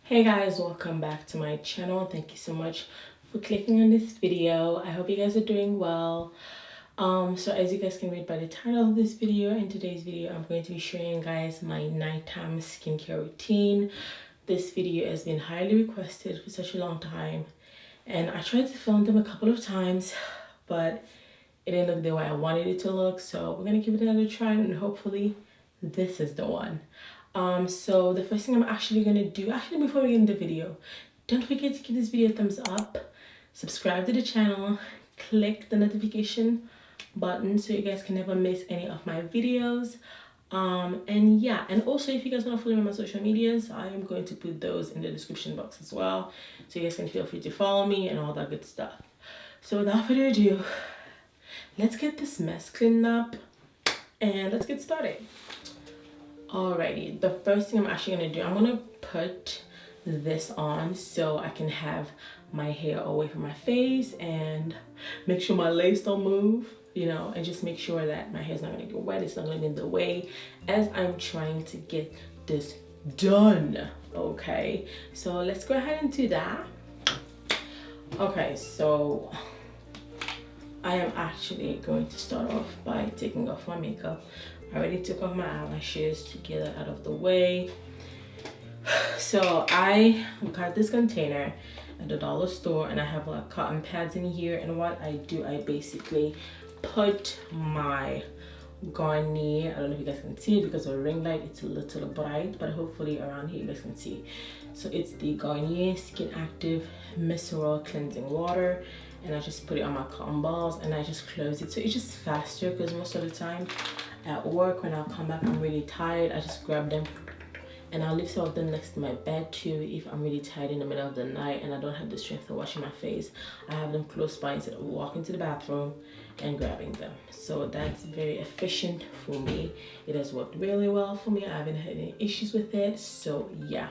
Hey guys, welcome back to my channel. Thank you so much for clicking on this video. I hope you guys are doing well. So as you guys can read by the title of this video, in today's video I'm going to be showing you guys my nighttime skincare routine. This video has been highly requested for such a long time, and I tried to film them a couple of times, but it didn't look the way I wanted it to look. So we're gonna give it another try, and hopefully this is the one. So the first thing I'm actually gonna do, before we get into the video, don't forget to give this video a thumbs up, subscribe to the channel, click the notification button so you guys can never miss any of my videos. And yeah, and also if you guys want to follow me on my social medias, I am going to put those in the description box as well, so you guys can feel free to follow me and all that good stuff. So without further ado, let's get this mess cleaned up and let's get started. Alrighty, the first thing I'm actually gonna do, I'm gonna put this on so I can have my hair away from my face and make sure my lace don't move, and just make sure that my hair's not gonna get wet, it's not gonna be in the way as I'm trying to get this done. Okay, so let's go ahead and do that. Okay, so I am actually going to start off by taking off my makeup. I already took off my eyelashes to get that out of the way. So I got this container at the dollar store, and I have like cotton pads in here, and what I do, I basically put my Garnier, I don't know if you guys can see it because of the ring light, it's a little bright, but hopefully around here you guys can see. So it's the Garnier Skin Active Micellar Cleansing Water, and I just put it on my cotton balls and I just close it, so it's just faster, because most of the time at work when I'll come back I'm really tired, I just grab them and I'll leave some of them next to my bed too if I'm really tired in the middle of the night and I don't have the strength to wash my face. I have them close by instead of walking to the bathroom and grabbing them. So that's very efficient for me. It has worked really well for me. I haven't had any issues with it. So yeah.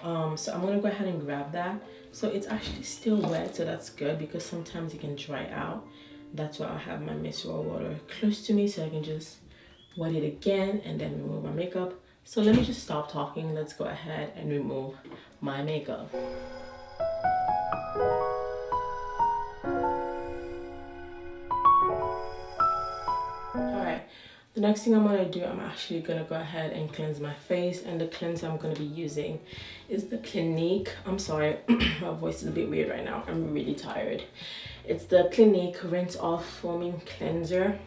So I'm gonna go ahead and grab that. So it's actually still wet, so that's good because sometimes it can dry out. That's why I have my micellar water close to me so I can just wet it again and then remove my makeup. So let me just stop talking. Let's go ahead and remove my makeup. Alright, the next thing I'm going to do, I'm actually going to go ahead and cleanse my face, and the cleanser I'm going to be using is the Clinique. I'm sorry, my voice is a bit weird right now. I'm really tired. It's the Clinique Rinse Off Foaming Cleanser.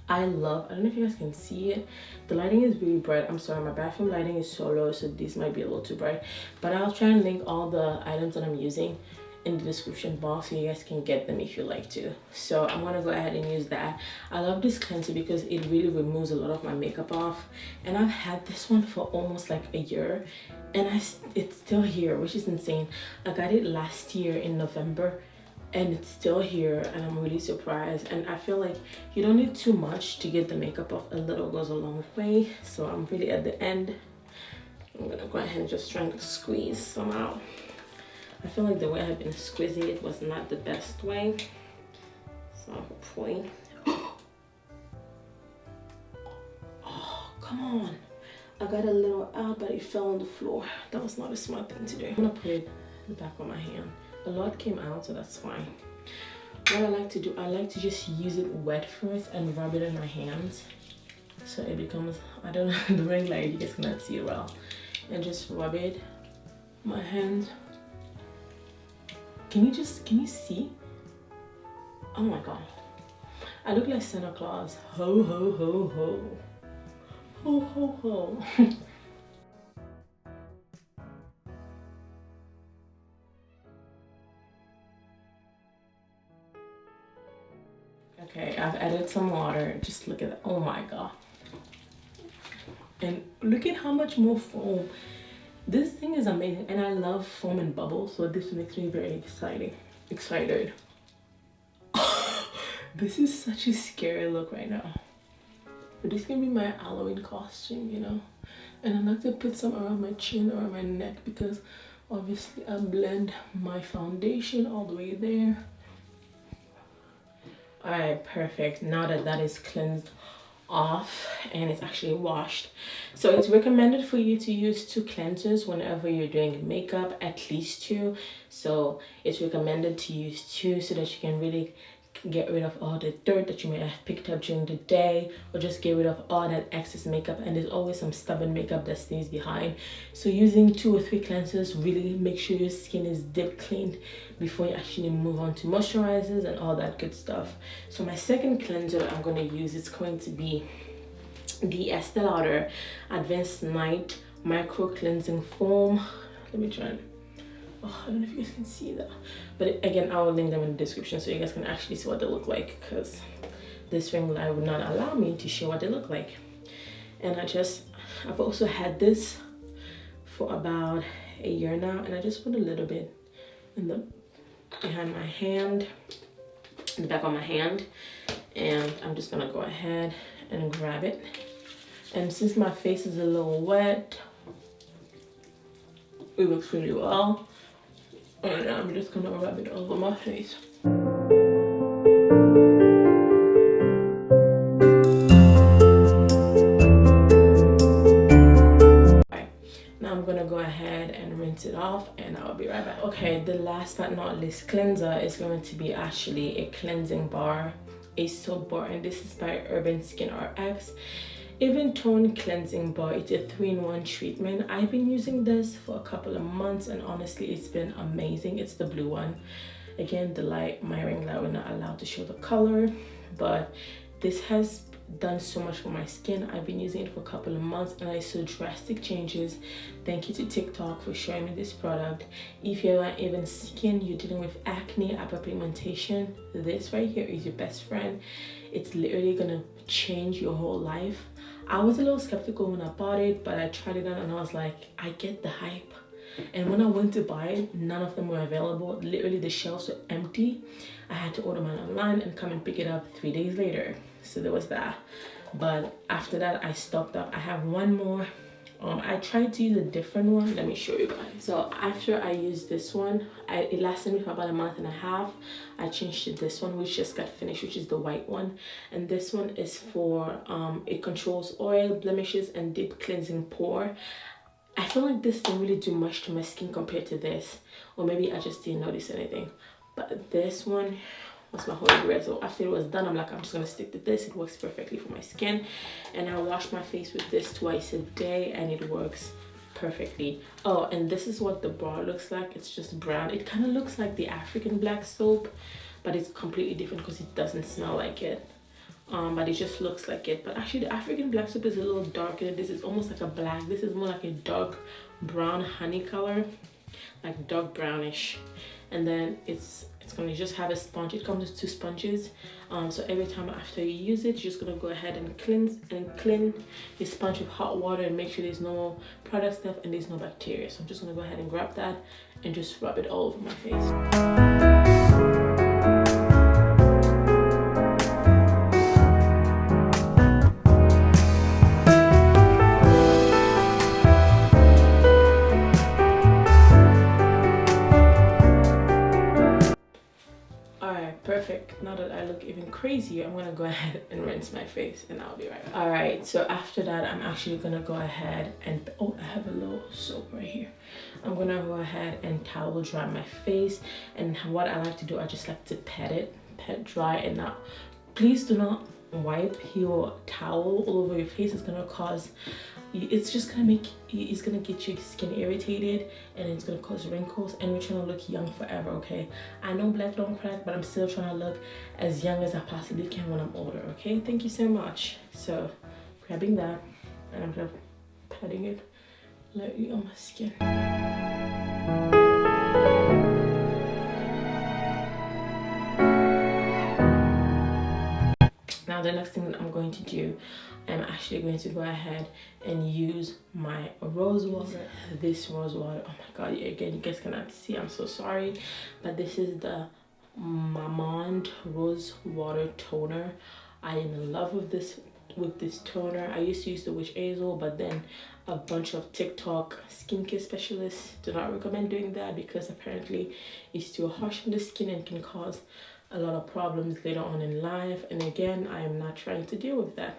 I don't know if you guys can see it. The lighting is really bright. I'm sorry, my bathroom lighting is so low, so this might be a little too bright. But I'll try and link all the items that I'm using in the description box so you guys can get them if you like to. So I'm gonna go ahead and use that. I love this cleanser because it really removes a lot of my makeup off. And I've had this one for almost like a year, and it's still here, which is insane. I got it last year in November, and it's still here, and I'm really surprised. And I feel like you don't need too much to get the makeup off. A little goes a long way. So I'm really at the end. I'm gonna go ahead and just try to squeeze some out. I feel like the way I've been squeezing it was not the best way, so hopefully. Oh, come on, I got a little out, but it fell on the floor. That was not a smart thing to do. I'm gonna put it in the back of my hand. A lot came out, so that's fine. What I like to do, I like to just use it wet first and rub it in my hands so it becomes, I don't know, the ring light, you guys cannot see it well, and just rub it my hands. Can you see? Oh my god, I look like Santa Claus. Ho ho ho ho, ho ho ho. Okay, I've added some water. Just look at that. Oh my god. And look at how much more foam. This thing is amazing, and I love foam and bubbles, so this makes me very excited. This is such a scary look right now. But this can be my Halloween costume, And I like to put some around my chin or my neck because obviously I blend my foundation all the way there. Alright, perfect. Now that that is cleansed off and it's actually washed. So it's recommended for you to use 2 cleansers whenever you're doing makeup, at least 2. So it's recommended to use 2 so that you can really get rid of all the dirt that you may have picked up during the day, or just get rid of all that excess makeup. And there's always some stubborn makeup that stays behind, so using 2 or 3 cleansers really make sure your skin is deep cleaned before you actually move on to moisturizers and all that good stuff. So my second cleanser I'm going to use is going to be the Estee Lauder Advanced Night Micro Cleansing Foam. Let me try and I don't know if you guys can see that, but again, I will link them in the description so you guys can actually see what they look like, because this ring light would not allow me to show what they look like. And I've also had this for about a year now, and I just put a little bit in the behind my hand, in the back of my hand, and I'm just gonna go ahead and grab it. And since my face is a little wet, it looks really well. And I'm just gonna rub it all over my face. Alright, now I'm gonna go ahead and rinse it off and I'll be right back. Okay, the last but not least cleanser is going to be actually a cleansing bar, a soap bar, and this is by Urban Skin RX. Even Tone Cleansing Bar. It's a 3-in-1 treatment. I've been using this for a couple of months and honestly it's been amazing. It's the blue one. Again, my ring light will not allow to show the color, but this has done so much for my skin. I've been using it for a couple of months and I saw drastic changes. Thank you to TikTok for showing me this product. If you have even skin, you're dealing with acne, hyperpigmentation, this right here is your best friend. It's literally gonna change your whole life. I was a little skeptical when I bought it, but I tried it out and I was like, I get the hype. And when I went to buy it, none of them were available. Literally the shelves were empty. I had to order mine online and come and pick it up 3 days later. So there was that. But after that, I stocked up. I have one more. I tried to use a different one. Let me show you guys. So after I used this one, it lasted me for about a month and a half. I changed to this one, which just got finished, which is the white one. And this one is for, it controls oil, blemishes, and deep cleansing pore. I feel like this didn't really do much to my skin compared to this. Or maybe I just didn't notice anything. But this one was my holy grail. So after it was done, I'm like, I'm just gonna stick to this. It works perfectly for my skin. And I wash my face with this twice a day and it works perfectly. Oh, and this is what the bar looks like. It's just brown. It kind of looks like the African black soap, but it's completely different because it doesn't smell like it. But it just looks like it. But actually the African black soap is a little darker. This is almost like a black. This is more like a dark brown honey color, like dark brownish. And then it's gonna just have a sponge. It comes with 2 sponges. So every time after you use it, you're just gonna go ahead and clean your sponge with hot water and make sure there's no product stuff and there's no bacteria. So I'm just gonna go ahead and grab that and just rub it all over my face. Perfect. Now that I look even crazier, I'm gonna go ahead and rinse my face and I'll be right back. All right, so after that, I'm actually gonna go ahead and, oh, I have a little soap right here. I'm gonna go ahead and towel dry my face. And what I like to do, I just like to pet dry. And now, please do not wipe your towel all over your face. It's gonna cause, it's gonna get your skin irritated and it's gonna cause wrinkles, and we're trying to look young forever, okay? I know black don't crack, but I'm still trying to look as young as I possibly can when I'm older, okay? Thank you so much. So grabbing that and I'm just patting it lightly on my skin. Now the next thing that I'm going to do, I'm actually going to go ahead and use my rose water. This rose water, oh my god, again, you guys cannot see, I'm so sorry, but this is the Mamonde Rose Water Toner. I am in love with this toner. I used to use the Witch Hazel, but then a bunch of TikTok skincare specialists do not recommend doing that because apparently it's too harsh on the skin and can cause a lot of problems later on in life. And again, I am not trying to deal with that.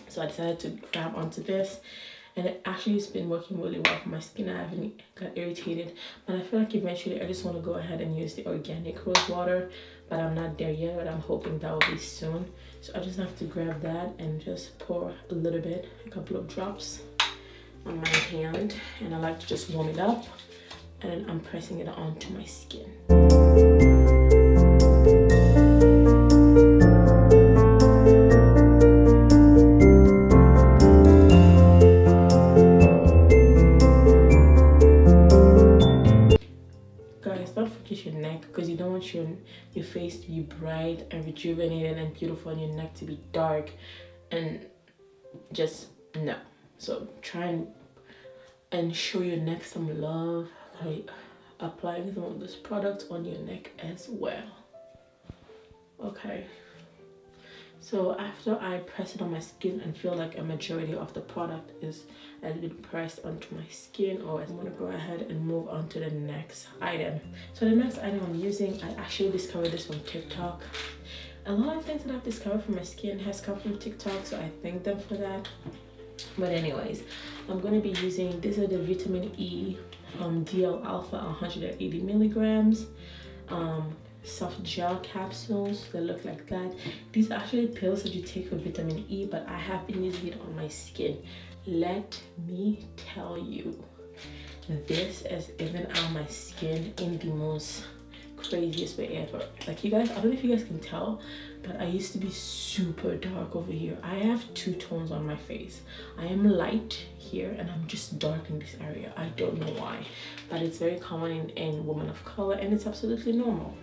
So I decided to grab onto this, and it actually has been working really well for my skin. I haven't got irritated, but I feel like eventually I just want to go ahead and use the organic rose water, but I'm not there yet, but I'm hoping that will be soon. So I just have to grab that and just pour a little bit, a couple of drops on my hand, and I like to just warm it up, and I'm pressing it onto my skin. Guys, don't forget your neck, because you don't want your face to be bright and rejuvenated and beautiful, and your neck to be dark and just no. So try and show your neck some love by applying some of this product on your neck as well. Okay, so after I press it on my skin and feel like a majority of the product has been pressed onto my skin, or I'm gonna go ahead and move on to the next item. So the next item I'm using, I actually discovered this from TikTok. A lot of things that I've discovered for my skin has come from TikTok, so I thank them for that. But anyways, I'm going to be using, these are the vitamin E DL Alpha 180 milligrams soft gel capsules that look like that. These are actually pills that you take for vitamin E, but I have been using it on my skin. Let me tell you, this has even out my skin in the most craziest way ever. Like, you guys, I don't know if you guys can tell, but I used to be super dark over here. I have two tones on my face. I am light here and I'm just dark in this area. I don't know why, but it's very common in women of color, and it's absolutely normal.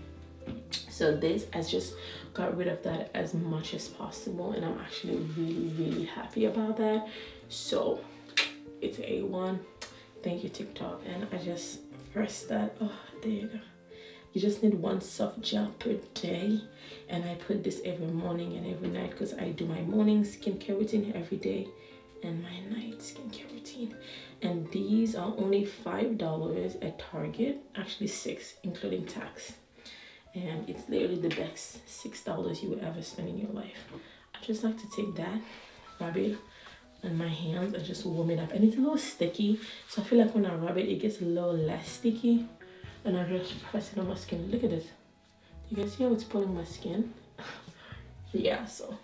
So this has just got rid of that as much as possible, and I'm actually really happy about that. So it's A1. Thank you, TikTok. And I just pressed that. Oh, there you go. You just need one soft gel per day, and I put this every morning and every night because I do my morning skincare routine every day and my night skincare routine. And these are only $5 at Target, actually $6 including tax, and it's literally the best $6 you would ever spend in your life. I just like to take that, rub it on my hands and just warm it up, and it's a little sticky, so I feel like when I rub it, it gets a little less sticky. And I just press it on my skin. Look at this. You can see how it's pulling my skin? Yeah, so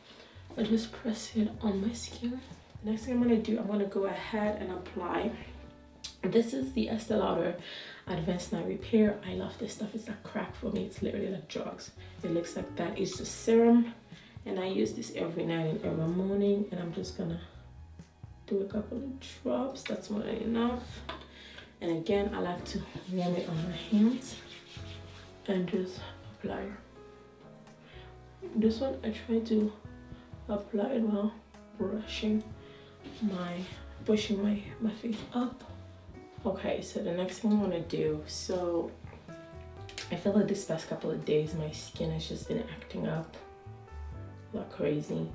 I just press it on my skin. Next thing I'm gonna do, I'm gonna go ahead and apply. This is the Estee Lauder Advanced Night Repair. I love this stuff. It's like crack for me. It's literally like drugs. It looks like that. It's the serum, and I use this every night and every morning. And I'm just gonna do a couple of drops. That's more than enough. And again, I like to warm it on my hands and just apply. This one, I try to apply it while pushing my face up. Okay, so the next thing I want to do, so I feel like this past couple of days, my skin has just been acting up like crazy.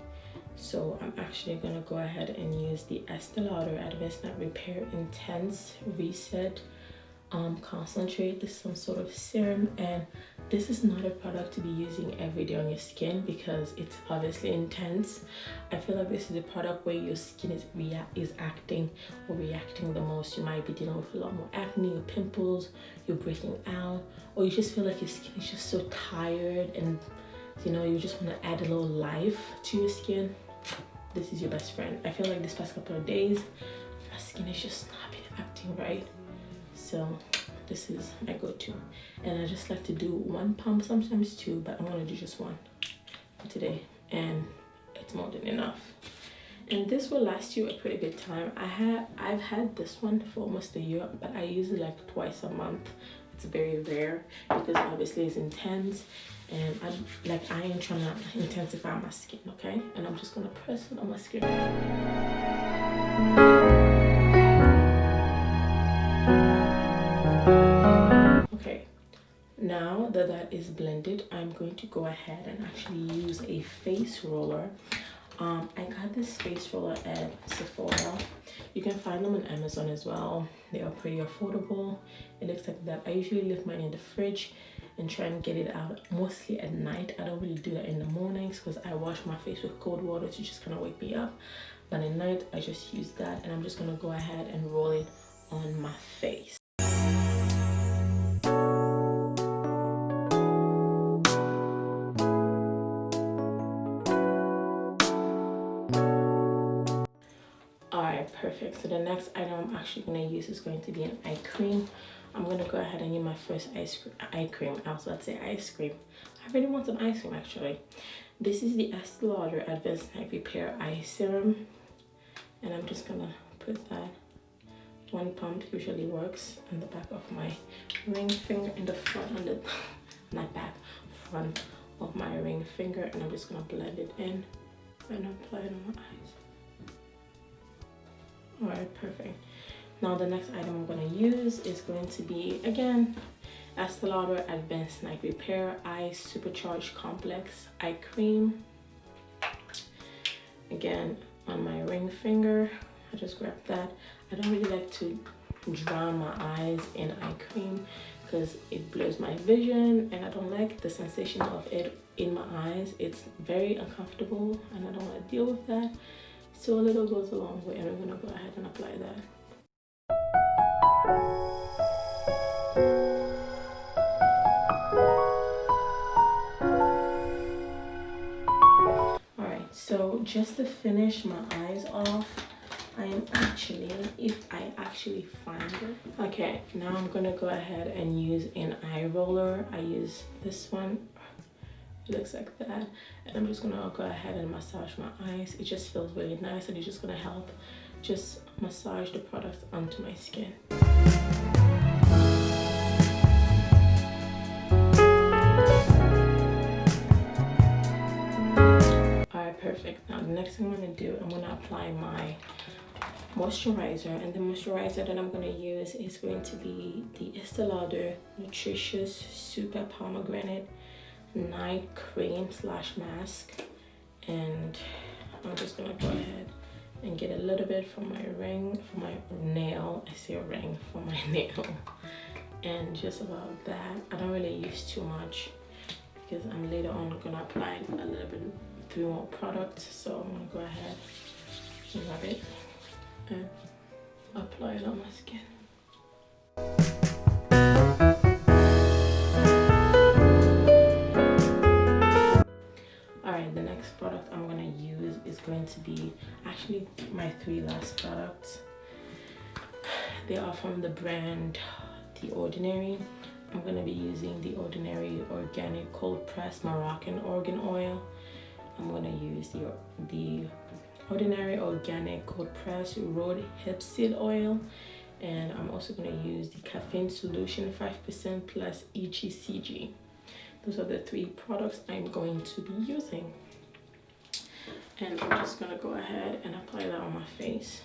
So I'm actually gonna go ahead and use the Estee Lauder Advanced Night Repair Intense Reset Concentrate. This is some sort of serum, and this is not a product to be using every day on your skin because it's obviously intense. I feel like this is a product where your skin is acting or reacting the most. You might be dealing with a lot more acne or pimples, you're breaking out, or you just feel like your skin is just so tired and you know you just want to add a little life to your skin. This is your best friend. I feel like this past couple of days my skin is just not been acting right, so this is my go-to. And I just like to do one pump, sometimes two, but I'm gonna do just one for today, and it's more than enough. And this will last you a pretty good time. I've had this one for almost a year, but I use it like twice a month. It's very rare because obviously it's intense, and I ain't trying to intensify my skin, okay? And I'm just gonna press it on my skin. Okay, now that that is blended, I'm going to go ahead and actually use a face roller. I got this face roller at Sephora. You can find them on Amazon as well. They are pretty affordable. It looks like that. I usually leave mine in the fridge and try and get it out mostly at night. I don't really do that in the mornings because I wash my face with cold water to just kind of wake me up. But at night, I just use that, and I'm just gonna go ahead and roll it on my face. Alright, perfect. So the next item I'm actually going to use is going to be an eye cream. I'm going to go ahead and use my first eye cream. I was about to say ice cream. I really want some ice cream actually. This is the Estee Lauder Advanced Night Repair Eye Serum. And I'm just going to put that. One pump usually works on the back of my ring finger, in the front, on the, not back, front of my ring finger. And I'm just going to blend it in and apply it on my eyes. Alright, perfect. Now the next item I'm going to use is going to be, again, Estee Lauder Advanced Night Repair Eye Supercharged Complex Eye Cream. Again, on my ring finger, I just grab that. I don't really like to drown my eyes in eye cream because it blurs my vision and I don't like the sensation of it in my eyes. It's very uncomfortable and I don't want to deal with that. So a little goes a long way, and we're gonna go ahead and apply that. Alright, so just to finish my eyes off, I am actually, if I actually find it. Okay, now I'm gonna go ahead and use an eye roller. I use this one. It looks like that, and I'm just gonna go ahead and massage my eyes. It just feels really nice, and it's just gonna help just massage the product onto my skin. Alright, perfect. Now the next thing I'm gonna do, I'm gonna apply my moisturizer, and the moisturizer that I'm gonna use is going to be the Estee Lauder Nutritious Super Pomegranate Night Cream / Mask. And I'm just gonna go ahead and get a little bit from my ring, from my nail. I say ring, from my nail, and just about that. I don't really use too much because I'm later on gonna apply a little bit 3 more products. So I'm gonna go ahead and rub it and apply it on my skin. Alright, the next product I'm going to use is going to be actually my 3 last products. They are from the brand The Ordinary. I'm going to be using The Ordinary Organic Cold Pressed Moroccan Argan Oil. I'm going to use the Ordinary Organic Cold Pressed Rose Hip Seed Oil. And I'm also going to use the Caffeine Solution 5% plus EGCG. Those are the 3 products I'm going to be using. And I'm just going to go ahead and apply that on my face.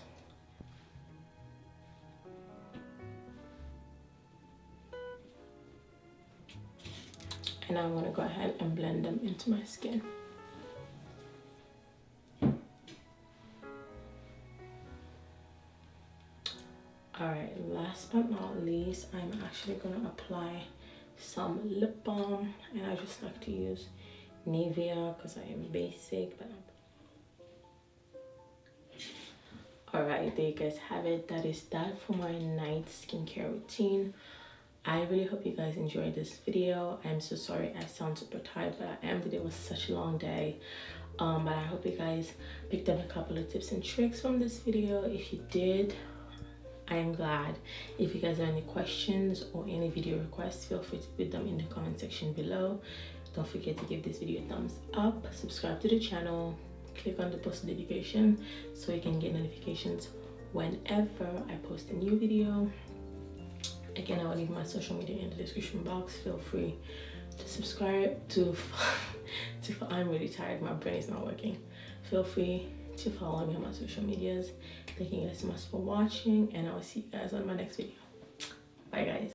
And I'm going to go ahead and blend them into my skin. Alright, last but not least, I'm actually going to apply some lip balm, and I just like to use Nivea because I am basic. But alright, there you guys have it. That is that for my night skincare routine. I really hope you guys enjoyed this video. I'm so sorry I sound super tired, but I am. Today was such a long day. But I hope you guys picked up a couple of tips and tricks from this video. If you did, I am glad. If you guys have any questions or any video requests, feel free to put them in the comment section below. Don't forget to give this video a thumbs up, subscribe to the channel, click on the post notification so you can get notifications whenever I post a new video. Again, I will leave my social media in the description box. Feel free to subscribe to I'm really tired, my brain is not working. Feel free to follow me on my social medias. Thank you guys so much for watching, and I will see you guys on my next video. Bye guys.